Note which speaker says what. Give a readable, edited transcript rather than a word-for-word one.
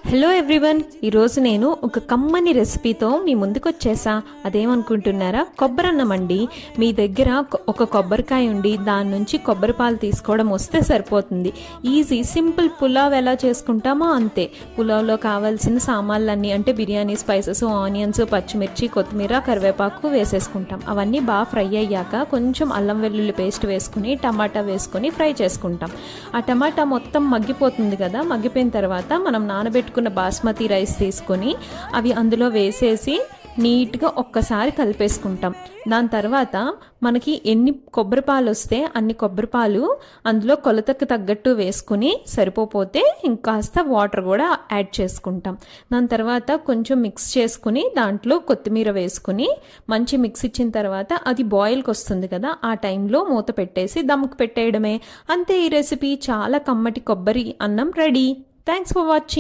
Speaker 1: Hello everyone, ఈరోజు నేను ఒక కమ్మని రెసిపీతో మీ ముందుకు వచ్చేసా. అదేమనుకుంటున్నారా? కొబ్బరన్నం అండి. మీ దగ్గర ఒక కొబ్బరికాయ ఉండి దాని నుంచి కొబ్బరి పాలు తీసుకోవడం వస్తే సరిపోతుంది. ఈజీ సింపుల్ పులావ్ ఎలా చేసుకుంటామో అంతే. పులావ్లో కావాల్సిన సామాన్లన్నీ అంటే బిర్యానీ స్పైసెస్, ఆనియన్స్, పచ్చిమిర్చి, కొత్తిమీర, కరివేపాకు వేసేసుకుంటాం. అవన్నీ బాగా ఫ్రై అయ్యాక కొంచెం అల్లం వెల్లుల్లి పేస్ట్ వేసుకుని టమాటా వేసుకుని ఫ్రై చేసుకుంటాం. ఆ టమాటా మొత్తం మగ్గిపోతుంది కదా. మగ్గిపోయిన తర్వాత మనం నానబెట్టుకున్న బాస్మతి రైస్ తీసుకొని అవి అందులో వేసేసి నీట్గా ఒక్కసారి కలిపేసుకుంటాం. దాని తర్వాత మనకి ఎన్ని కొబ్బరి పాలు వస్తే అన్ని కొబ్బరి పాలు అందులో కొలతకు తగ్గట్టు వేసుకుని సరిపోతే ఇంకాస్త వాటర్ కూడా యాడ్ చేసుకుంటాం. దాని తర్వాత కొంచెం మిక్స్ చేసుకుని దాంట్లో కొత్తిమీర వేసుకుని మంచి మిక్స్ ఇచ్చిన తర్వాత అది బాయిల్కి వస్తుంది కదా, ఆ టైంలో మూత పెట్టేసి దమ్కి పెట్టేయడమే. అంతే, ఈ రెసిపీ చాలా కమ్మటి కొబ్బరి అన్నం రెడీ. Thanks for watching.